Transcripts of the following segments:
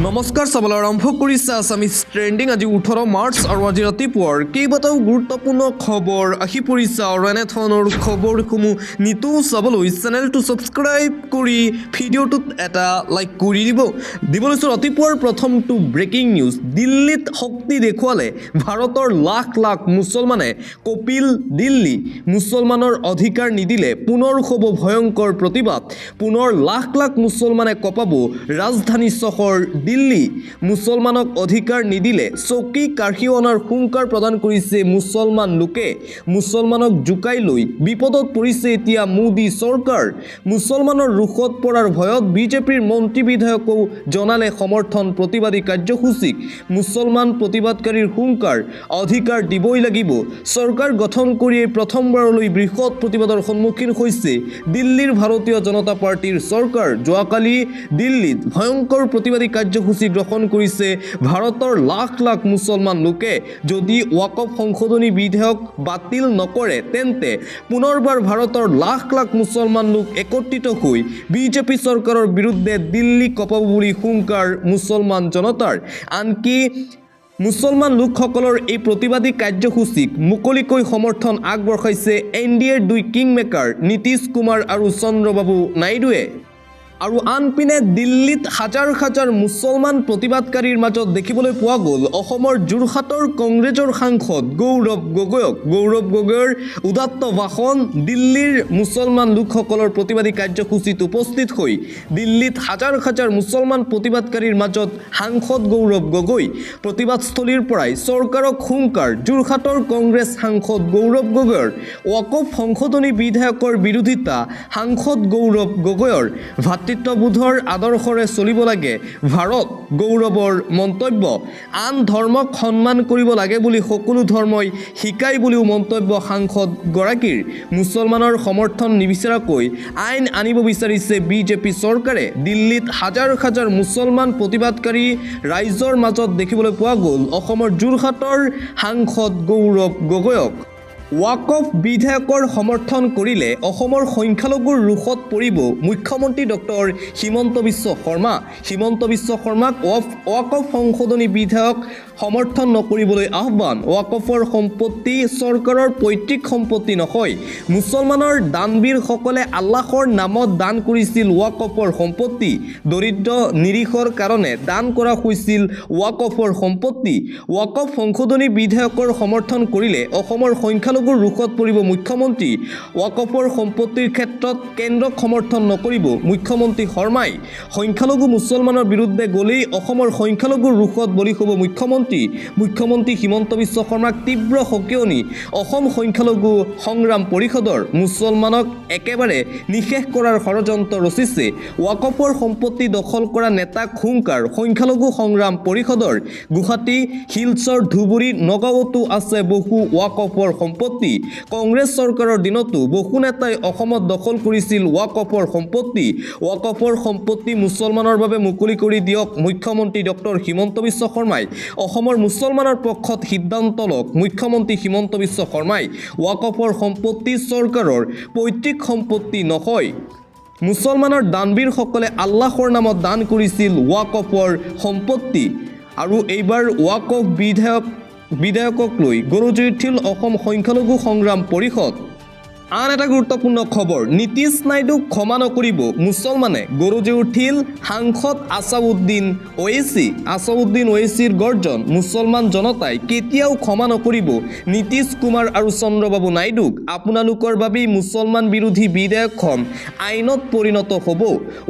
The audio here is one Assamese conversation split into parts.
নমস্কাৰ চাবলৈ আৰম্ভ কৰিছে আছামিজ ট্ৰেণ্ডিং। আজি 18 মাৰ্চ আৰু আজি ৰাতিপুৱাৰ কেইবাটাও গুৰুত্বপূৰ্ণ খবৰ আহি পৰিছে আৰু এনেধৰণৰ খবৰসমূহ নিতৌ চাবলৈ চেনেলটো ছাবস্ক্ৰাইব কৰি ভিডিঅ'টোত এটা লাইক কৰি দিবলৈছোঁ। ৰাতিপুৱাৰ প্ৰথমটো ব্ৰেকিং নিউজ। দিল্লীত শক্তি দেখুৱালে ভাৰতৰ লাখ লাখ মুছলমানে কপিল দিল্লী। মুছলমানৰ অধিকাৰ নিদিলে পুনৰ হ'ব ভয়ংকৰ প্ৰতিবাদ। পুনৰ লাখ লাখ মুছলমানে কঁপাব ৰাজধানী চহৰ দিল্লী। মুছলমানক অধিকাৰ নিদিলে চকী কাঢ়ি অনাৰ হুংকাৰ প্ৰদান কৰিছে মুছলমান লোকে। মুছলমানক জোকাই লৈ বিপদত পৰিছে এতিয়া মোদী চৰকাৰ। মুছলমানৰ ৰোষত পৰাৰ ভয়ত বিজেপিৰ মন্ত্ৰী বিধায়কেও জনালে সমৰ্থন প্ৰতিবাদী কাৰ্যসূচীক। মুছলমান প্ৰতিবাদকাৰীৰ হুংকাৰ, অধিকাৰ দিবই লাগিব। চৰকাৰ গঠন কৰিয়েই প্ৰথমবাৰলৈ বৃহৎ প্ৰতিবাদৰ সন্মুখীন হৈছে দিল্লীৰ ভাৰতীয় জনতা পাৰ্টিৰ চৰকাৰ। যোৱাকালি দিল্লীত ভয়ংকৰ প্ৰতিবাদী কাৰ্যসূচী গ্ৰহণ কৰিছে ভাৰতৰ লাখ লাখ মুছলমান লোকে। যদি ৱাকফ সংশোধনী বিধেয়ক বাতিল নকৰে তেন্তে পুনৰবাৰ ভাৰতৰ লাখ লাখ মুছলমান লোক একত্ৰিত হৈ বিজেপি চৰকাৰৰ বিৰুদ্ধে দিল্লী কঁপাব বুলি হুংকাৰ মুছলমান জনতাৰ। আনকি মুছলমান লোকসকলৰ এই প্ৰতিবাদী কাৰ্যসূচীক মুকলিকৈ সমৰ্থন আগবঢ়াইছে NDAৰ দুই কিংমেকাৰ নীতিশ কুমাৰ আৰু চন্দ্ৰবাবু নাইডুৱে। আৰু আনপিনে দিল্লীত হাজাৰ হাজাৰ মুছলমান প্ৰতিবাদকাৰীৰ মাজত দেখিবলৈ পোৱা গ'ল অসমৰ যোৰহাটৰ কংগ্ৰেছৰ সাংসদ গৌৰৱ গগৈক। গৌৰৱ গগৈৰ উদাত্ত ভাষণ। দিল্লীৰ মুছলমান লোকসকলৰ প্ৰতিবাদী কাৰ্যসূচীত উপস্থিত হৈ দিল্লীত হাজাৰ হাজাৰ মুছলমান প্ৰতিবাদকাৰীৰ মাজত সাংসদ গৌৰৱ গগৈ। প্ৰতিবাদস্থলীৰ পৰাই চৰকাৰক হুংকাৰ। যোৰহাটৰ কংগ্ৰেছ সাংসদ গৌৰৱ গগৈৰ ৱাকফ সংশোধনী বিধেয়কৰ বিৰোধিতা। সাংসদ গৌৰৱ গগৈৰ ভাতৃত্ববোধৰ আদৰ্শৰে চলিব লাগে ভাৰত। গৌৰৱৰ মন্তব্য। আন ধৰ্মক সন্মান কৰিব লাগে বুলি সকলো ধৰ্মই শিকাই বুলিও মন্তব্য সাংসদগৰাকীৰ। মুছলমানৰ সমৰ্থন নিবিচৰাকৈ আইন আনিব বিচাৰিছে বিজেপি চৰকাৰে। দিল্লীত হাজাৰ হাজাৰ মুছলমান প্ৰতিবাদকাৰী ৰাইজৰ মাজত দেখিবলৈ পোৱা গ'ল অসমৰ যোৰহাটৰ সাংসদ গৌৰৱ গগৈক। ৱাকফ বিধেয়কৰ সমৰ্থন কৰিলে অসমৰ সংখ্যালঘুৰ ৰোষত পৰিব মুখ্যমন্ত্ৰী ডক্টৰ হিমন্ত বিশ্ব শৰ্মা। হিমন্ত বিশ্ব শৰ্মাক ৱাকফ সংশোধনী বিধেয়ক সমৰ্থন নকৰিবলৈ আহ্বান। ৱাকফৰ সম্পত্তি চৰকাৰৰ পৈতৃক সম্পত্তি নহয়। মুছলমানৰ দানবীৰসকলে আল্লাহৰ নামত দান কৰিছিল ৱাকফৰ সম্পত্তি। দৰিদ্ৰ নিৰীহৰ কাৰণে দান কৰা হৈছিল ৱাকফৰ সম্পত্তি। ৱাকফ সংশোধনী বিধেয়কৰ সমৰ্থন কৰিলে অসমৰ সংখ্যালঘু ৰোষত পৰিব মুখ্যমন্ত্ৰী। ৱাকফৰ সম্পত্তিৰ ক্ষেত্ৰত কেন্দ্ৰক সমৰ্থন নকৰিব মুখ্যমন্ত্ৰী শৰ্মাই। সংখ্যালঘু মুছলমানৰ বিৰুদ্ধে গ'লেই অসমৰ সংখ্যালঘুৰ ৰোষত বলি হ'ব মুখ্যমন্ত্ৰী। মুখ্যমন্ত্ৰী হিমন্ত বিশ্ব শৰ্মাক তীব্ৰ সকিয়নি অসম সংখ্যালঘু সংগ্ৰাম পৰিষদৰ। মুছলমানক একেবাৰে নিঃশেষ কৰাৰ ষড়যন্ত্ৰ ৰচিছে। ৱাকফৰ সম্পত্তি দখল কৰা নেতাক হুংকাৰ সংখ্যালঘু সংগ্ৰাম পৰিষদৰ। গুৱাহাটী, শিলচৰ, ধুবুৰী, নগাঁৱতো আছে বহু ৱাকফৰ সম্পত্তি। কংগ্ৰেছ চৰকাৰৰ দিনতো বহু নেতাই অসমত দখল কৰিছিল ৱাকফৰ সম্পত্তি। ৱাকফৰ সম্পত্তি মুছলমানৰ বাবে মুকলি কৰি দিয়ক মুখ্যমন্ত্ৰী ডক্টৰ হিমন্ত বিশ্ব শৰ্মাই। অসমৰ মুছলমানৰ পক্ষত সিদ্ধান্ত লওক মুখ্যমন্ত্ৰী হিমন্ত বিশ্ব শৰ্মাই। ৱাকফৰ সম্পত্তি চৰকাৰৰ পৈতৃক সম্পত্তি নহয়। মুছলমানৰ দানবীৰসকলে আল্লাহৰ নামত দান কৰিছিল ৱাকফৰ সম্পত্তি। আৰু এইবাৰ ৱাকফ বিধেয়কক লৈ গৰজি উঠিল অসম সংখ্যালঘু সংগ্ৰাম পৰিষদ। আন এটা গুৰুত্বপূৰ্ণ খবৰ। নীতিশ নাইডুক ক্ষমা নকৰিব মুছলমানে। গৰজি উঠিল সাংসদ আছাউদ্দিন ওৱেইচি। আছাউদ্দিন ওৱেইচিৰ গৰ্জন। মুছলমান জনতাই কেতিয়াও ক্ষমা নকৰিব নীতিশ কুমাৰ আৰু চন্দ্ৰবাবু নাইডুক। আপোনালোকৰ বাবেই মুছলমান বিৰোধী বিধেয়কখন আইনত পৰিণত হ'ব।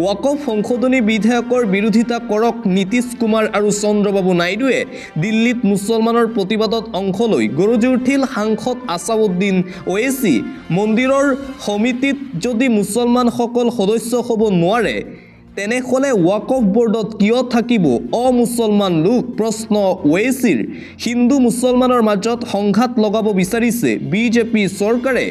ৱাকফ সংশোধনী বিধেয়কৰ বিৰোধিতা কৰক নীতিশ কুমাৰ আৰু চন্দ্ৰবাবু নাইডুৱে। দিল্লীত মুছলমানৰ প্ৰতিবাদত অংশ লৈ গৰজি উঠিল সাংসদ আছাউদ্দিন ওৱেইচি। মন্দিৰৰ সমিতিত যদি মুছলমানসকল সদস্য হ'ব নোৱাৰে তেনেহ'লে ৱাকফ বৰ্ডত কিয় থাকিব অমুছলমান লোক? প্ৰশ্ন ওৱেইচিৰ। হিন্দু মুছলমানৰ মাজত সংঘাত লগাব বিচাৰিছে বিজেপি চৰকাৰে।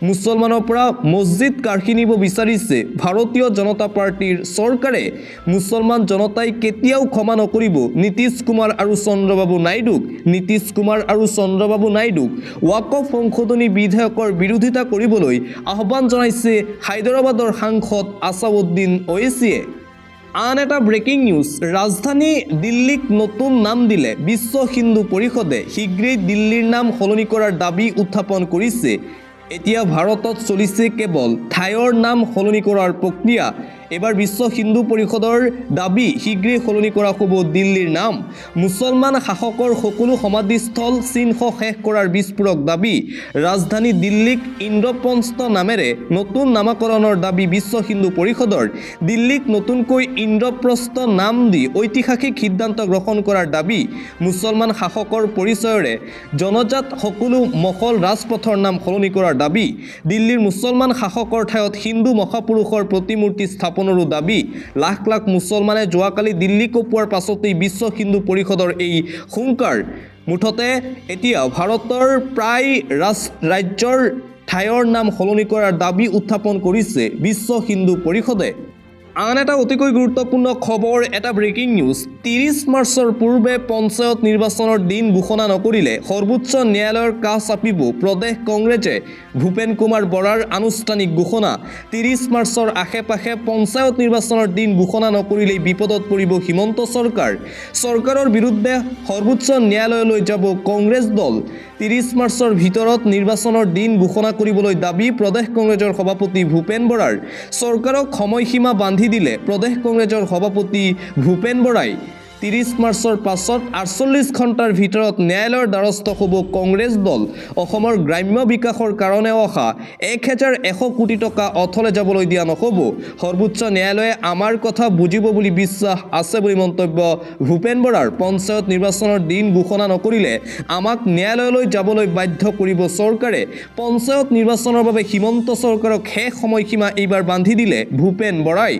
মুছলমানৰ পৰা মছজিদ কাঢ়ি নিব বিচাৰিছে ভাৰতীয় জনতা পাৰ্টিৰ চৰকাৰে। মুছলমান জনতাই কেতিয়াও ক্ষমা নকৰিব নীতিশ কুমাৰ আৰু চন্দ্ৰবাবু নাইডুক। নীতিশ কুমাৰ আৰু চন্দ্ৰবাবু নাইডুক ৱাকফ সংশোধনী বিধেয়কৰ বিৰোধিতা কৰিবলৈ আহ্বান জনাইছে হায়দৰাবাদৰ সাংসদ আছাউদ্দিন ওৱেইচিয়ে। আন এটা ব্ৰেকিং নিউজ ৰাজধানী দিল্লীক নতুন নাম দিলে বিশ্ব হিন্দু পৰিষদে শীঘ্ৰেই দিল্লীৰ নাম সলনি কৰাৰ দাবী উত্থাপন কৰিছে এতিয়া ভাৰতত চলিছে কেৱল ঠাইৰ নাম সলনি কৰাৰ প্ৰক্ৰিয়া এবাৰ বিশ্ব হিন্দু পৰিষদৰ দাবী শীঘ্ৰেই সলনি কৰা হ'ব দিল্লীৰ নাম মুছলমান শাসকৰ সকলো সমাধিস্থল চিহ্ন শেষ কৰাৰ বিস্ফোৰক দাবী ৰাজধানী দিল্লীক ইন্দ্ৰপ্ৰস্থ নামেৰে নতুন নামকৰণৰ দাবী বিশ্ব হিন্দু পৰিষদৰ দিল্লীক নতুনকৈ ইন্দ্ৰপ্ৰস্থ নাম দি ঐতিহাসিক সিদ্ধান্ত গ্ৰহণ কৰাৰ দাবী মুছলমান শাসকৰ পৰিচয়ৰে জনজাত সকলো মহল ৰাজপথৰ নাম সলনি কৰাৰ দাবী দিল্লীৰ মুছলমান শাসকৰ ঠাইত হিন্দু মহাপুৰুষৰ প্ৰতিমূৰ্তি স্থাপনৰো দাবী লাখ লাখ মুছলমানে যোৱাকালি দিল্লী কপোৱাৰ পাছতেই বিশ্ব হিন্দু পৰিষদৰ এই হুংকাৰ মুঠতে এতিয়া ভাৰতৰ প্ৰায় ৰাজ্যৰ ঠাইৰ নাম সলনি কৰাৰ দাবী উত্থাপন কৰিছে বিশ্ব হিন্দু পৰিষদে আন এটা অতিকৈ গুৰুত্বপূৰ্ণ খবৰ এটা ব্ৰেকিং নিউজ 30 মাৰ্চৰ পূৰ্বে পঞ্চায়ত নিৰ্বাচনৰ দিন ঘোষণা নকৰিলে সৰ্বোচ্চ ন্যায়ালয়ৰ কাষ চাপিব প্ৰদেশ কংগ্ৰেছে ভূপেন কুমাৰ বৰাৰ আনুষ্ঠানিক ঘোষণা 30 মাৰ্চৰ আশে-পাশে পঞ্চায়ত নিৰ্বাচনৰ দিন ঘোষণা নকৰিলে বিপদত পৰিব হিমন্ত চৰকাৰৰ বিৰুদ্ধে সৰ্বোচ্চ ন্যায়ালয়লৈ যাব কংগ্ৰেছ দল 30 মাৰ্চৰ ভিতৰত নিৰ্বাচনৰ দিন ঘোষণা কৰিবলৈ দাবী প্ৰদেশ কংগ্ৰেছৰ সভাপতি ভূপেন বৰাৰ চৰকাৰক সময়সীমা বান্ধি দিলে প্ৰদেশ কংগ্ৰেছৰ সভাপতি ভূপেন বৰাই 30 মাৰ্চৰ পাছত 48 ঘণ্টাৰ ভিতৰত ন্যায়ালয়ৰ দ্বাৰস্থ হ'ব কংগ্ৰেছ দল অসমৰ গ্ৰাম্য বিকাশৰ কাৰণে অহা 1100 কোটি টকা অথলে যাবলৈ দিয়া নহ'ব সৰ্বোচ্চ ন্যায়ালয়ে আমাৰ কথা বুজিব বুলি বিশ্বাস আছে বুলি মন্তব্য ভূপেন বৰাৰ পঞ্চায়ত নিৰ্বাচনৰ দিন ঘোষণা নকৰিলে আমাক ন্যায়ালয়লৈ যাবলৈ বাধ্য কৰিব চৰকাৰে পঞ্চায়ত নিৰ্বাচনৰ বাবে হিমন্ত চৰকাৰক শেষ সময়সীমা এইবাৰ বান্ধি দিলে ভূপেন বৰাই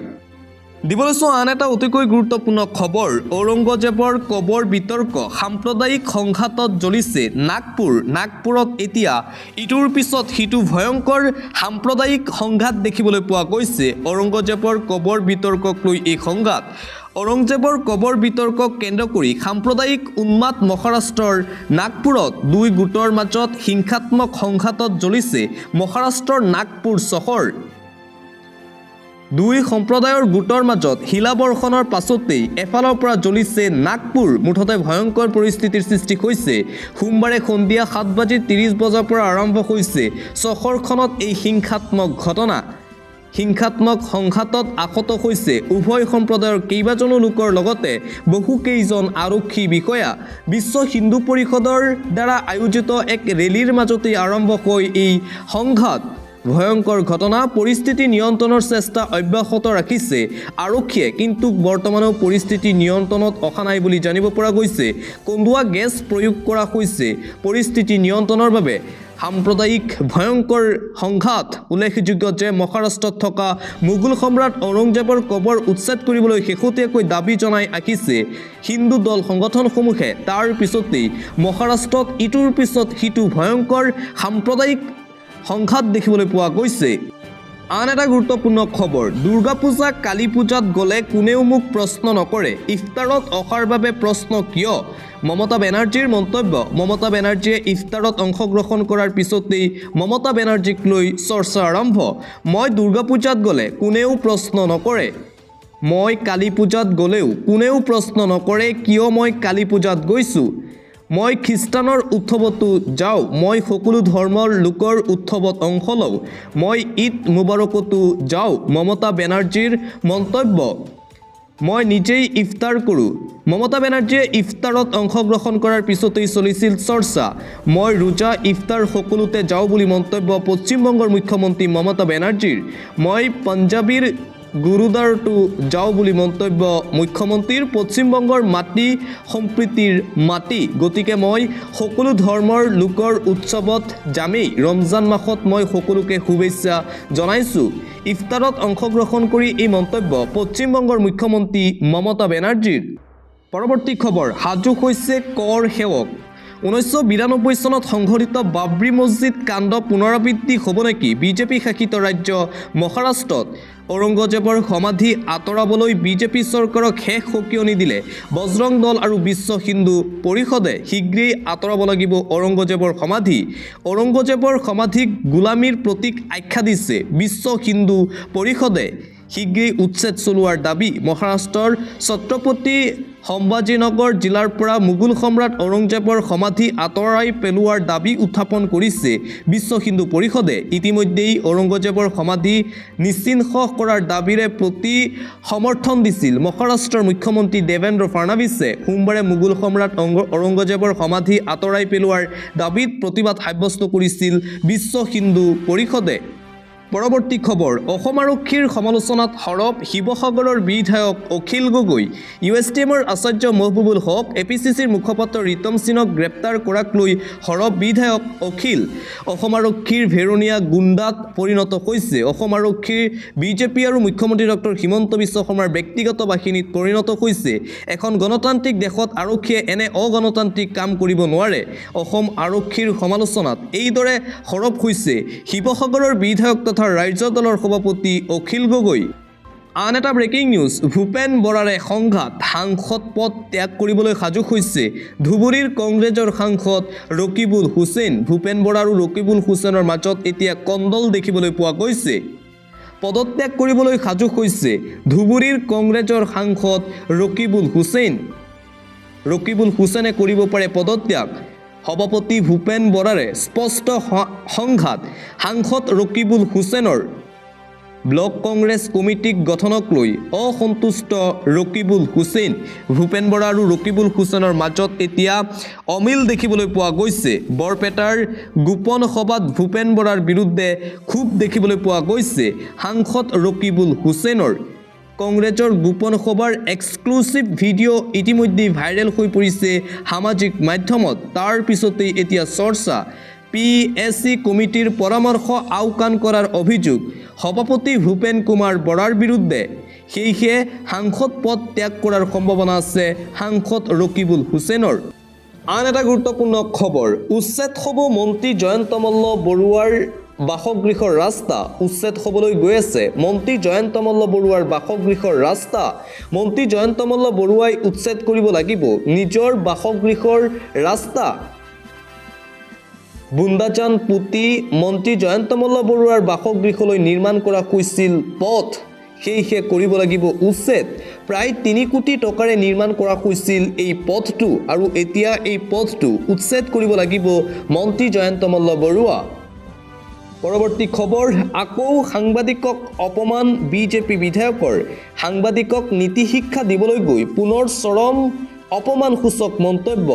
দিবলৈছো আন এটা অতিকৈ গুৰুত্বপূৰ্ণ খবৰ ঔৰংগজেবৰ কবৰ বিতৰ্ক সাম্প্ৰদায়িক সংঘাতত জ্বলিছে নাগপুৰত এতিয়া ইটোৰ পিছত সিটো ভয়ংকৰ সাম্প্ৰদায়িক সংঘাত দেখিবলৈ পোৱা গৈছে ঔৰংগজেবৰ কবৰ বিতৰ্কক লৈ এই সংঘাত ঔৰংজেবৰ কবৰ বিতৰ্কক কেন্দ্ৰ কৰি সাম্প্ৰদায়িক উন্মাদ মহাৰাষ্ট্ৰৰ নাগপুৰত দুই গোটৰ মাজত হিংসাত্মক সংঘাতত জ্বলিছে মহাৰাষ্ট্ৰৰ নাগপুৰ চহৰ দুই সম্প্ৰদায়ৰ গোটৰ মাজত শিলাবৰ্ষণৰ পাছতেই এফালৰ পৰা জ্বলিছে নাগপুৰ মুঠতে ভয়ংকৰ পৰিস্থিতিৰ সৃষ্টি হৈছে সোমবাৰে সন্ধিয়া 7:30 বজাৰ পৰা আৰম্ভ হৈছে চহৰখনত এই হিংসাত্মক ঘটনা হিংসাত্মক সংঘাতত আহত হৈছে উভয় সম্প্ৰদায়ৰ কেইবাজনো লোকৰ লগতে বহুকেইজন আৰক্ষী বিষয়া বিশ্ব হিন্দু পৰিষদৰ দ্বাৰা আয়োজিত এক ৰেলীৰ মাজতেই আৰম্ভ হয় এই সংঘাত ভয়ংকৰ ঘটনা পৰিস্থিতি নিয়ন্ত্ৰণৰ চেষ্টা অব্যাহত ৰাখিছে আৰক্ষীয়ে কিন্তু বৰ্তমানেও পৰিস্থিতি নিয়ন্ত্ৰণত অহা নাই বুলি জানিব পৰা গৈছে কন্দুৱা গেছ প্ৰয়োগ কৰা হৈছে পৰিস্থিতি নিয়ন্ত্ৰণৰ বাবে সাম্প্ৰদায়িক ভয়ংকৰ সংঘাত উল্লেখযোগ্য যে মহাৰাষ্ট্ৰত থকা মোগল সম্ৰাট ঔৰংজেবৰ কবৰ উচ্ছেদ কৰিবলৈ শেহতীয়াকৈ দাবী জনাই আহিছে হিন্দু দল সংগঠনসমূহে তাৰ পিছতেই মহাৰাষ্ট্ৰত ইটোৰ পিছত সিটো ভয়ংকৰ সাম্প্ৰদায়িক সংঘাত দেখিবলৈ পোৱা গৈছে আন এটা গুৰুত্বপূৰ্ণ খবৰ দুৰ্গা পূজা কালী পূজাত গ'লে কোনেও মোক প্ৰশ্ন নকৰে ইফতাৰত অহাৰ বাবে প্ৰশ্ন কিয় মমতা বেনাৰ্জীৰ মন্তব্য মমতা বেনাৰ্জীয়ে ইফতাৰত অংশগ্ৰহণ কৰাৰ পিছতেই মমতা বেনাৰ্জীক লৈ চৰ্চা আৰম্ভ মই দুৰ্গা পূজাত গ'লে কোনেও প্ৰশ্ন নকৰে মই কালী পূজাত গ'লেও কোনেও প্ৰশ্ন নকৰে কিয় মই কালী পূজাত গৈছোঁ মই খ্ৰীষ্টানৰ উৎসৱতো যাওঁ মই সকলো ধৰ্মৰ লোকৰ উৎসৱত অংশ লওঁ মই ঈদ মুবাৰকতো যাওঁ মমতা বেনাৰ্জীৰ মন্তব্য মই নিজেই ইফতাৰ কৰোঁ মমতা বেনাৰ্জীয়ে ইফতাৰত অংশগ্ৰহণ কৰাৰ পিছতেই চলিছিল চৰ্চা মই ৰোজা ইফতাৰ সকলোতে যাওঁ বুলি মন্তব্য পশ্চিমবংগৰ মুখ্যমন্ত্ৰী মমতা বেনাৰ্জীৰ মই পঞ্জাৱীৰ গুৰুদ্বাৰতো যাওঁ বুলি মন্তব্য মুখ্যমন্ত্ৰীৰ পশ্চিমবংগৰ মাটি সম্প্ৰীতিৰ মাটি গতিকে মই সকলো ধৰ্মৰ লোকৰ উৎসৱত যামেই ৰমজান মাহত মই সকলোকে শুভেচ্ছা জনাইছোঁ ইফতাৰত অংশগ্ৰহণ কৰি এই মন্তব্য পশ্চিমবংগৰ মুখ্যমন্ত্ৰী মমতা বেনাৰ্জীৰ পৰৱৰ্তী খবৰ সাজু হৈছে কৰ সেৱক 1992 চনত সংঘটিত বাবৰি মছজিদ কাণ্ড পুনৰাবৃত্তি হ'ব নেকি বিজেপি শাসিত ৰাজ্য মহাৰাষ্ট্ৰত ঔৰংগজেবৰ সমাধি আঁতৰাবলৈ বিজেপি চৰকাৰক শেষ সকিয়নি দিলে বজৰং দল আৰু বিশ্ব হিন্দু পৰিষদে শীঘ্ৰেই আঁতৰাব লাগিব ঔৰংগজেবৰ সমাধিক গোলামীৰ প্ৰতীক আখ্যা দিছে বিশ্ব হিন্দু পৰিষদে শীঘ্ৰেই উচ্ছেদ চলোৱাৰ দাবী মহাৰাষ্ট্ৰৰ ছত্ৰপতি সম্ভাজীনগৰ জিলাৰ পৰা মোগল সম্ৰাট ঔৰংজেবৰ সমাধি আঁতৰাই পেলোৱাৰ দাবী উত্থাপন কৰিছে বিশ্ব হিন্দু পৰিষদে। ইতিমধ্যেই ঔৰংজেবৰ সমাধি নিশ্চিহ্ন কৰাৰ দাবীৰে প্ৰতি সমৰ্থন দিছিল মহাৰাষ্ট্ৰৰ মুখ্যমন্ত্ৰী দেৱেন্দ্ৰ ফাডনৱিছে। সোমবাৰে মোগল সম্ৰাট ঔৰংজেবৰ সমাধি আঁতৰাই পেলোৱাৰ দাবীত প্ৰতিবাদ সাব্যস্ত কৰিছিল বিশ্ব হিন্দু পৰিষদে। পৰৱৰ্তী খবৰ, অসম আৰক্ষীৰ সমালোচনাত সৰব শিৱসাগৰৰ বিধায়ক অখিল গগৈ। USTMৰ আচাৰ্য মহবুবুল হক, APCCৰ মুখপাত্ৰ ৰীতম সিনক গ্ৰেপ্তাৰ কৰাক লৈ সৰব বিধায়ক অখিল। অসম আৰক্ষীৰ ভেৰণীয়া গুণ্ডাত পৰিণত হৈছে। অসম আৰক্ষীৰ বিজেপি আৰু মুখ্যমন্ত্ৰী ডক্টৰ হিমন্ত বিশ্ব শৰ্মাৰ ব্যক্তিগত বাহিনীত পৰিণত হৈছে। এখন গণতান্ত্ৰিক দেশত আৰক্ষীয়ে এনে অগণতান্ত্ৰিক কাম কৰিব নোৱাৰে। অসম আৰক্ষীৰ সমালোচনাত এইদৰে সৰব হৈছে শিৱসাগৰৰ বিধায়ক তথা ৰাজ্য দলৰ সভাপতি অখিল গগৈ। আন এটা ব্ৰেকিং নিউজ, ভূপেন বৰাৰে সংঘাত, সাংসদ পদ ত্যাগ কৰিবলৈ সাজু হৈছে ধুবুৰীৰ কংগ্ৰেছৰ সাংসদ ৰকিবুল হুছেইন। ভূপেন বৰা আৰু ৰকিবুল হুছেইনৰ মাজত এতিয়া কণ্ডল দেখিবলৈ পোৱা গৈছে। পদত্যাগ কৰিবলৈ সাজু হৈছে ধুবুৰীৰ কংগ্ৰেছৰ সাংসদ ৰকিবুল হুছেইন। ৰকিবুল হুছেইনে কৰিব পাৰে পদত্যাগ। সভাপতি ভূপেন বৰাৰে স্পষ্ট সংঘাত, সাংসদ ৰকিবুল হুছেইনৰ। ব্লক কংগ্ৰেছ কমিটিক গঠনক লৈ অসন্তুষ্ট ৰকিবুল হুছেইন। ভূপেন বৰা আৰু ৰকিবুল হুছেইনৰ মাজত এতিয়া অমিল দেখিবলৈ পোৱা গৈছে। বৰপেটাৰ গোপন সভাত ভূপেন বৰাৰ বিৰুদ্ধে ক্ষোভ দেখিবলৈ পোৱা গৈছে সাংসদ ৰকিবুল হুছেইনৰ। কংগ্ৰেছৰ গোপন সভাৰ এক্সক্লুচিভ ভিডিঅ' ইতিমধ্যে ভাইৰেল হৈ পৰিছে সামাজিক মাধ্যমত। তাৰ পিছতেই এতিয়া চৰ্চা, PSC কমিটিৰ পৰামৰ্শ আওকাণ কৰাৰ অভিযোগ সভাপতি ভূপেন কুমাৰ বৰাৰ বিৰুদ্ধে। সেয়েহে সাংসদ পদ ত্যাগ কৰাৰ সম্ভাৱনা আছে সাংসদ ৰকিবুল হুছেইনৰ। আন এটা গুৰুত্বপূৰ্ণ খবৰ, উচ্ছেদ হ'ব মন্ত্ৰী জয়ন্ত মল্ল বৰুৱাৰ বাসগৃহৰ ৰাস্তা। উচ্ছেদ হ'বলৈ গৈ আছে মন্ত্ৰী জয়ন্ত মল্ল বৰুৱাৰ বাসগৃহৰ ৰাস্তা। মন্ত্ৰী জয়ন্ত মল্ল বৰুৱাই উচ্ছেদ কৰিব লাগিব নিজৰ বাসগৃহৰ ৰাস্তা। বুন্দাজান পুতি মন্ত্ৰী জয়ন্ত মল্ল বৰুৱাৰ বাসগৃহলৈ নিৰ্মাণ কৰা হৈছিল পথ, সেয়েহে কৰিব লাগিব উচ্ছেদ। প্ৰায় 3 কোটি টকাৰে নিৰ্মাণ কৰা হৈছিল এই পথটো, আৰু এতিয়া এই পথটো উচ্ছেদ কৰিব লাগিব মন্ত্ৰী জয়ন্ত মল্ল বৰুৱা। পৰৱৰ্তী খবৰ, আকৌ সাংবাদিকক অপমান, বিজেপি বিধায়কৰ। সাংবাদিকক নীতি শিক্ষা দিবলৈ গৈ পুনৰ চৰম অপমানসূচক মন্তব্য।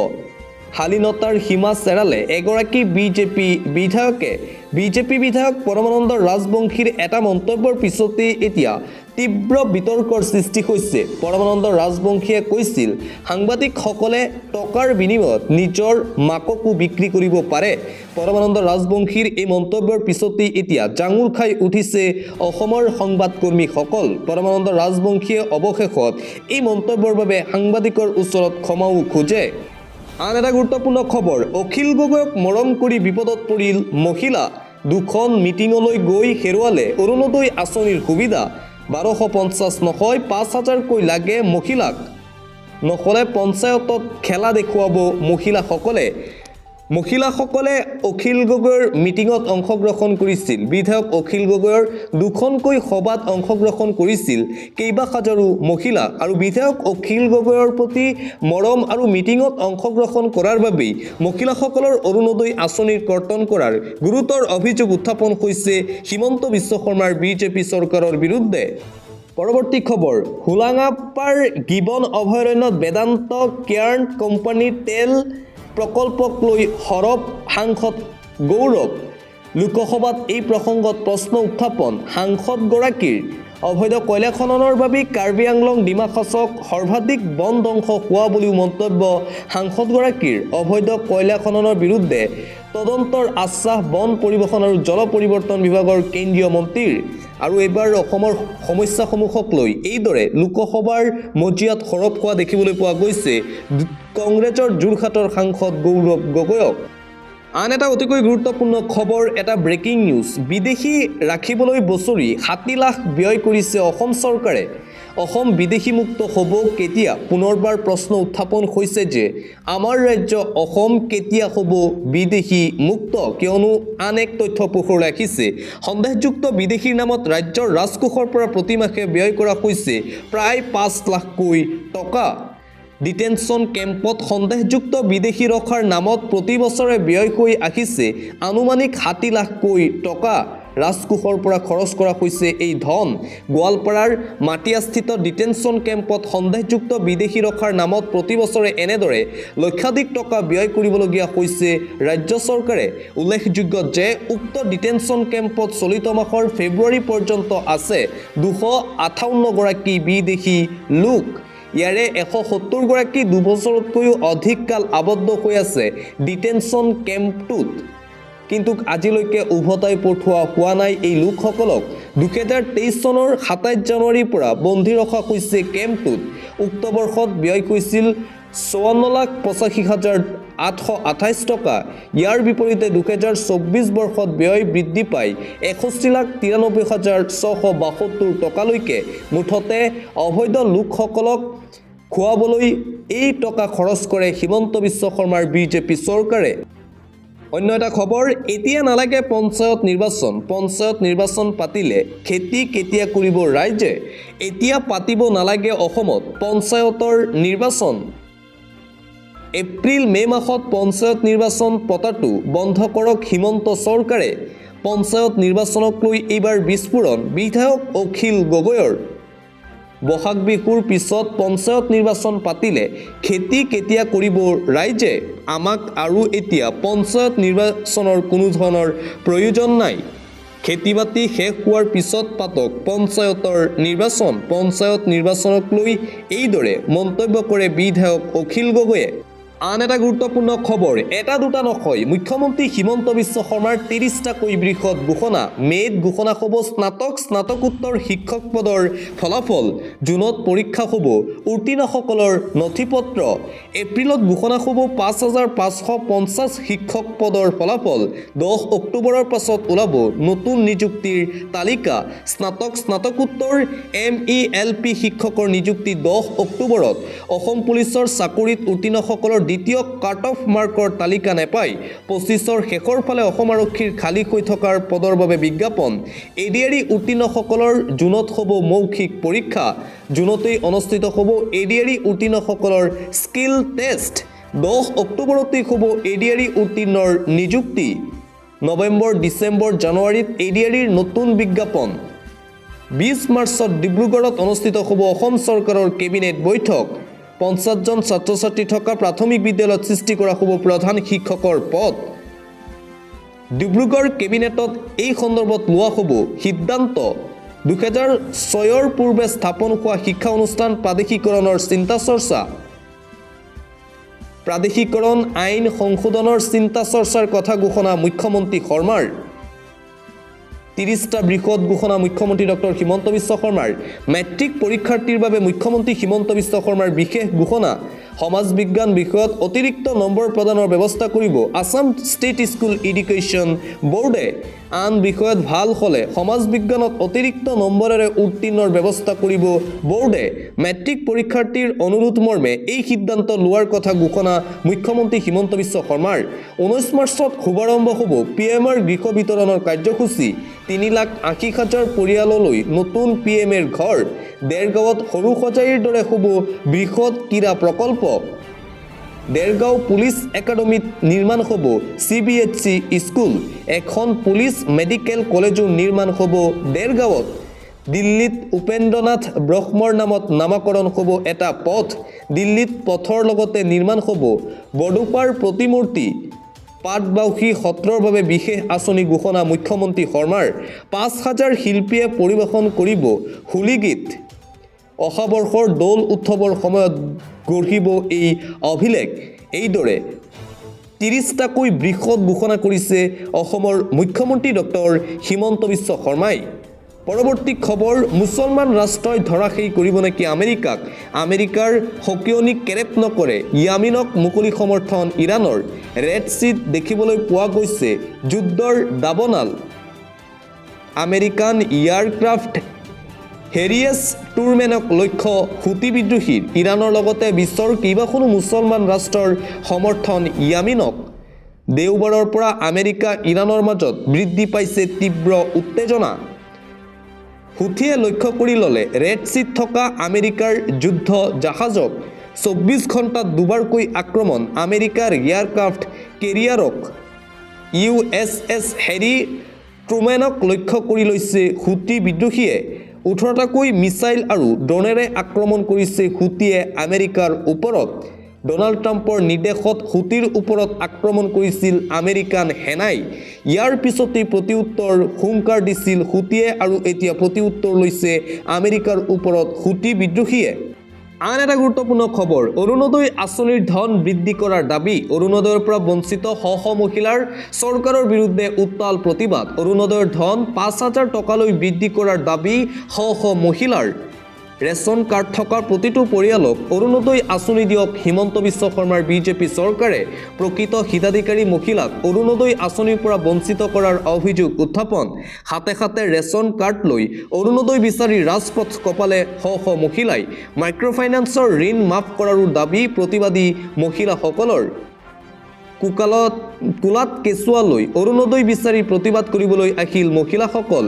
শালীনতাৰ সীমা চেৰালে এগৰাকী বিজেপি বিধায়ক পৰমানন্দ ৰাজবংশীৰ এটা মন্তব্যৰ পিছতেই এতিয়া তীব্ৰ বিতৰ্কৰ সৃষ্টি হৈছে। পৰমানন্দ ৰাজবংশীয়ে কৈছিল, সাংবাদিকসকলে টকাৰ বিনিময়ত নিজৰ মাককো বিক্ৰী কৰিব পাৰে। পৰমানন্দ ৰাজবংশীৰ এই মন্তব্যৰ পিছতেই এতিয়া জাঙুৰ খাই উঠিছে অসমৰ সংবাদকৰ্মীসকল। পৰমানন্দ ৰাজবংশীয়ে অৱশেষত এই মন্তব্যৰ বাবে সাংবাদিকৰ ওচৰত ক্ষমাও খোজে। আন এটা গুৰুত্বপূৰ্ণ খবৰ, অখিল গগৈক মৰম কৰি বিপদত পৰিল মহিলা। 2খন মিটিঙলৈ গৈ হেৰুৱালে অৰুণোদয় আঁচনিৰ সুবিধা। 1250 নহয় 5000কৈ লাগে মহিলাক। নহ'লে পঞ্চায়তত খেলা দেখুৱাব মহিলাসকলে। মহিলাসকলে অখিল গগৈৰ মিটিঙত অংশগ্ৰহণ কৰিছিল। বিধায়ক অখিল গগৈৰ 2খনকৈ সভাত অংশগ্ৰহণ কৰিছিল কেইবা হাজাৰো মহিলা, আৰু বিধায়ক অখিল গগৈৰ প্ৰতি মৰম আৰু মিটিঙত অংশগ্ৰহণ কৰাৰ বাবেই মহিলাসকলৰ অৰুণোদয় আঁচনিৰ কৰ্তন কৰাৰ গুৰুতৰ অভিযোগ উত্থাপন হৈছে হিমন্ত বিশ্ব শৰ্মাৰ বিজেপি চৰকাৰৰ বিৰুদ্ধে। পৰৱৰ্তী খবৰ, হোলাঙাপাৰ গিবন অভয়াৰণ্যত বেদান্ত কেয়াৰ্ন কোম্পানীৰ তেল প্ৰকল্পক লৈ সৰব সাংসদ গৌৰৱ। লোকসভাত এই প্ৰসংগত প্ৰশ্ন উত্থাপন সাংসদগৰাকীৰ। অবৈধ কয়লা খননৰ বাবে কাৰ্বি আংলং ডিমাহাছাওক সৰ্বাধিক বন ধ্বংস হোৱা বুলিও মন্তব্য সাংসদগৰাকীৰ। অবৈধ কয়লা খননৰ বিৰুদ্ধে তদন্তৰ আশ্বাস বন পৰিবহণ আৰু জল পৰিৱৰ্তন বিভাগৰ কেন্দ্ৰীয় মন্ত্ৰীৰ। আৰু এইবাৰ অসমৰ সমস্যাসমূহক লৈ এইদৰে লোকসভাৰ মজিয়াত সৰব হোৱা দেখিবলৈ পোৱা গৈছে কংগ্ৰেছৰ যোৰহাটৰ সাংসদ গৌৰৱ গগৈক। আন এটা অতিকৈ গুৰুত্বপূৰ্ণ খবৰ, এটা ব্ৰেকিং নিউজ, বিদেশী ৰাখিবলৈ বছৰি 7 লাখ ব্যয় কৰিছে অসম চৰকাৰে। অসম বিদেশীমুক্ত হ'ব কেতিয়া? পুনৰবাৰ প্ৰশ্ন উত্থাপন হৈছে যে আমাৰ ৰাজ্য অসম কেতিয়া হ'ব বিদেশী মুক্ত, কিয়নো আন এক তথ্য পোহৰ ৰাখিছে সন্দেহযুক্ত বিদেশীৰ নামত ৰাজ্যৰ ৰাজকোষৰ পৰা প্ৰতিমাহে ব্যয় কৰা হৈছে প্ৰায় 5 লাখকৈ টকা। ডিটেনশ্যন কেম্পত সন্দেহযুক্ত বিদেশী ৰখাৰ নামত প্ৰতি বছৰে ব্যয় হৈ আহিছে আনুমানিক 60 লাখকৈ টকা। ৰাজকোষৰ পৰা খৰচ কৰা হৈছে এই ধন। গোৱালপাৰাৰ মাটিয়াস্থিত ডিটেনশ্যন কেম্পত সন্দেহযুক্ত বিদেশী ৰখাৰ নামত প্ৰতি বছৰে এনেদৰে লক্ষাধিক টকা ব্যয় কৰিবলগীয়া হৈছে ৰাজ্য চৰকাৰে। উল্লেখযোগ্য যে উক্ত ডিটেনশ্যন কেম্পত চলিত মাহৰ ফেব্ৰুৱাৰী পৰ্যন্ত আছে 258 গৰাকী বিদেশী লোক। ইয়াৰে 170 গৰাকী 2 বছৰতকৈও অধিক কাল আবদ্ধ হৈ আছে ডিটেনশ্যন কেম্পটোত, কিন্তু আজিলৈকে উভতাই পঠোৱা হোৱা নাই এই লোকসকলক। 2023 চনৰ 27 জানুৱাৰীৰ পৰা বন্দী ৰখা হৈছে কেম্পটোত। উক্ত বৰ্ষত ব্যয় হৈছিল 54,85,828 টকা। ইয়াৰ বিপৰীতে 2024 বৰ্ষত ব্যয় বৃদ্ধি পাই 61,93,672 টকালৈকে। মুঠতে অবৈধ লোকসকলক খুৱাবলৈ এই টকা খৰচ কৰে হিমন্ত বিশ্ব শৰ্মাৰ বিজেপি চৰকাৰে। অন্য এটা খবৰ, এতিয়া নালাগে পঞ্চায়ত নিৰ্বাচন পাতিলে খেতি কেতিয়া কৰিব ৰাইজে? এতিয়া পাতিব নালাগে অসমত পঞ্চায়তৰ নিৰ্বাচন। এপ্ৰিল-মে মাহত পঞ্চায়ত নিৰ্বাচন পতাটো বন্ধ কৰক হিমন্ত চৰকাৰে। পঞ্চায়ত নিৰ্বাচনক লৈ এইবাৰ বিস্ফোৰণ বিধায়ক অখিল গগৈৰ। বহাগ বিহুৰ পিছত পঞ্চায়ত নিৰ্বাচন পাতিলে খেতি কেতিয়া কৰিব ৰাইজে? আমাক আৰু এতিয়া পঞ্চায়ত নিৰ্বাচনৰ কোনো ধৰণৰ প্ৰয়োজন নাই। খেতি বাতি শেষ হোৱাৰ পিছত পাতক পঞ্চায়তৰ নিৰ্বাচন। পঞ্চায়ত নিৰ্বাচনক লৈ এইদৰে মন্তব্য কৰে বিধায়ক অখিল গগৈয়ে। আন এটা গুৰুত্বপূৰ্ণ খবৰ, এটা দুটা নহয়, মুখ্যমন্ত্ৰী হিমন্ত বিশ্ব শৰ্মাৰ 30টাকৈ বৃহৎ ঘোষণা। মে'ত ঘোষণা হ'ব স্নাতকোত্তৰ শিক্ষক পদৰ ফলাফল। জুনত পৰীক্ষা হ'ব উত্তীৰ্ণসকলৰ নথিপত্ৰ। এপ্ৰিলত ঘোষণা হ'ব 5,550 শিক্ষক পদৰ ফলাফল। 10 অক্টোবৰৰ পাছত ওলাব নতুন নিযুক্তিৰ তালিকা। স্নাতকোত্তৰ MELP শিক্ষকৰ নিযুক্তি 10 অক্টোবৰত। অসম পুলিচৰ চাকৰিত উত্তীৰ্ণসকলৰ দ্বিতীয় কাট অফ মাৰ্কৰ তালিকা নেপায়। 25ৰ শেষৰ ফালে অসম আৰক্ষীৰ খালী হৈ থকাৰ পদৰ বাবে বিজ্ঞাপন। ADRE উত্তীৰ্ণসকলৰ জুনত হ'ব মৌখিক পৰীক্ষা। জুনতেই অনুষ্ঠিত হ'ব ADRE উত্তীৰ্ণসকলৰ স্কিল টেষ্ট। 10 অক্টোবৰতেই হ'ব ADRE উত্তীৰ্ণৰ নিযুক্তি। নৱেম্বৰ, ডিচেম্বৰ, জানুৱাৰীত ADREৰ নতুন বিজ্ঞাপন। 20 মাৰ্চত ডিব্ৰুগড়ত অনুষ্ঠিত হ'ব অসম চৰকাৰৰ কেবিনেট বৈঠক। 50 জন ছাত্ৰ ছাত্ৰী থকা প্ৰাথমিক বিদ্যালয়ত সৃষ্টি কৰা হ'ব প্ৰধান শিক্ষকৰ পদ। ডিব্ৰুগড় কেবিনেটত এই সন্দৰ্ভত লোৱা হ'ব সিদ্ধান্ত। 2006ৰ পূৰ্বে স্থাপন হোৱা শিক্ষা অনুষ্ঠান প্ৰাদেশিকৰণৰ চিন্তা চৰ্চা। প্ৰাদেশিকৰণ আইন সংশোধনৰ চিন্তা চৰ্চাৰ কথা ঘোষণা মুখ্যমন্ত্ৰী শৰ্মাৰ। 30টা বৃহৎ ঘোষণা মুখ্যমন্ত্ৰী ডক্টৰ হিমন্ত বিশ্ব শৰ্মাৰ। মেট্ৰিক পৰীক্ষাৰ্থীৰ বাবে মুখ্যমন্ত্ৰী হিমন্ত বিশ্ব শৰ্মাৰ বিশেষ ঘোষণা। সমাজ বিজ্ঞান বিষয়ত অতিৰিক্ত নম্বৰ প্ৰদানৰ ব্যৱস্থা কৰিব আছাম ষ্টেট স্কুল এডুকেশ্যন বোৰ্ডে। আন বিষয়ত ভাল হ'লে সমাজ বিজ্ঞানত অতিৰিক্ত নম্বৰেৰে উত্তীৰ্ণৰ ব্যৱস্থা কৰিব বোৰ্ডে। মেট্ৰিক পৰীক্ষাৰ্থীৰ অনুৰোধ মৰ্মে এই সিদ্ধান্ত লোৱাৰ কথা ঘোষণা মুখ্যমন্ত্ৰী হিমন্ত বিশ্ব শৰ্মাৰ। 19 মাৰ্চত শুভাৰম্ভ হ'ব PMৰ গৃহ বিতৰণৰ কাৰ্যসূচী। 3,80,000 পৰিয়াললৈ নতুন PMৰ ঘৰ। দেৰগাঁৱত সৰু সজাইৰ দৰে হ'ব বৃহৎ ক্ৰীড়া প্ৰকল্প। দেৰগাঁও পুলিচ একাডেমীত নিৰ্মাণ হ'ব CBSC স্কুল। এখন পুলিচ মেডিকেল কলেজো নিৰ্মাণ হ'ব দেৰগাঁৱত। দিল্লীত উপেন্দ্ৰনাথ ব্ৰহ্মৰ নামত নামকৰণ হ'ব এটা পথ। দিল্লীত পথৰ লগতে নিৰ্মাণ হ'ব বডোপাৰ প্ৰতিমূৰ্তি। পাটবাউসী সত্ৰৰ বাবে বিশেষ আঁচনি ঘোষণা মুখ্যমন্ত্ৰী শৰ্মাৰ। 5,000 শিল্পীয়ে পৰিৱেশন কৰিব হোলী গীত। অহা বৰ্ষৰ দৌল উৎসৱৰ সময়ত গঢ়িব এই অভিলেখ। এইদৰে 30টাকৈ বৃহৎ ঘোষণা কৰিছে অসমৰ মুখ্যমন্ত্ৰী ডক্টৰ হিমন্ত বিশ্ব শৰ্মাই। পৰৱৰ্তী খবৰ, মুছলমান ৰাষ্ট্ৰই ধৰাশায়ী কৰিব নেকি আমেৰিকাক? আমেৰিকাৰ সকিয়নি কেৰেপ নকৰে য়ামিনক মুকলি সমৰ্থন ইৰাণৰ। ৰেড চিত দেখিবলৈ পোৱা গৈছে যুদ্ধৰ দাবনাল। আমেৰিকান এয়াৰক্ৰাফ্ট হেৰিয়েছ টুৰমেনক লক্ষ্য হুতি বিদ্ৰোহীৰ ইৰাণৰ লগতে বিশ্বৰ কেইবাখনো মুছলমান ৰাষ্ট্ৰৰ সমৰ্থন য়ামিনক দেওবাৰৰ পৰা আমেৰিকা ইৰাণৰ মাজত বৃদ্ধি পাইছে তীব্ৰ উত্তেজনা হুথিয়ে লক্ষ্য কৰি ল'লে ৰেড চিত থকা আমেৰিকাৰ যুদ্ধ জাহাজক 24 ঘণ্টাত দুবাৰকৈ আক্ৰমণ আমেৰিকাৰ এয়াৰক্ৰাফ্ট কেৰিয়াৰক USS হেৰি ট্ৰুমেনক লক্ষ্য কৰি লৈছে হুতি বিদ্ৰোহীয়ে 18টাকৈ মিছাইল আৰু ড্ৰোনেৰে আক্ৰমণ কৰিছে হুতিয়ে আমেৰিকাৰ ওপৰত ডোনাল্ড ট্ৰাম্পৰ নিৰ্দেশত হুতিৰ ওপৰত আক্ৰমণ কৰিছিল আমেৰিকান সেনাই ইয়াৰ পিছতেই প্ৰত্যুত্তৰ হুংকাৰ দিছিল হুতিয়ে আৰু এতিয়া প্ৰত্যুত্তৰ লৈছে আমেৰিকাৰ ওপৰত হুতি বিদ্ৰোহীয়ে আন এটা গুৰুত্বপূৰ্ণ খবৰ অৰুণোদয় আঁচনিৰ ধন বৃদ্ধি কৰাৰ দাবী অৰুণোদয়ৰ পৰা বঞ্চিত শ মহিলাৰ চৰকাৰৰ বিৰুদ্ধে উত্তাল প্ৰতিবাদ অৰুণোদয়ৰ ধন 5,000 টকালৈ বৃদ্ধি কৰাৰ দাবী শ মহিলাৰ ৰেচন কাৰ্ড থকা প্ৰতিটো পৰিয়ালক অৰুণোদয় আঁচনি দিয়ক হিমন্ত বিশ্ব শৰ্মাৰ বিজেপি চৰকাৰে প্ৰকৃত হিতাধিকাৰী মহিলাক অৰুণোদয় আঁচনিৰ পৰা বঞ্চিত কৰাৰ অভিযোগ উত্থাপন হাতে হাতে ৰেচন কাৰ্ড লৈ অৰুণোদয় বিচাৰি ৰাজপথ কপালে শ মহিলাই মাইক্ৰ'ফাইনেন্সৰ ঋণ মাফ কৰাৰো দাবী প্ৰতিবাদী মহিলাসকলৰ কোলাত কেঁচুৱা লৈ অৰুণোদয় বিচাৰি প্ৰতিবাদ কৰিবলৈ আহিল মহিলাসকল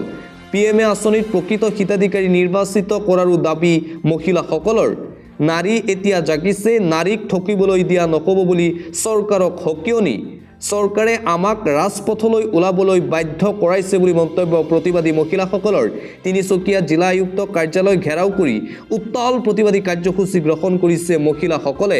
PMA আঁচনিত প্ৰকৃত হিতাধিকাৰী নিৰ্বাচিত কৰাৰো দাবী মহিলাসকলৰ নাৰী এতিয়া জাগিছে নাৰীক ঠকিবলৈ দিয়া নক'ব বুলি চৰকাৰক হকিয়নি চৰকাৰে আমাক ৰাজপথলৈ ওলাবলৈ বাধ্য কৰাইছে বুলি মন্তব্য প্ৰতিবাদী মহিলাসকলৰ তিনিচুকীয়া জিলা আয়ুক্ত কাৰ্যালয় ঘেৰাও কৰি উত্তাল প্ৰতিবাদী কাৰ্যসূচী গ্ৰহণ কৰিছে মহিলাসকলে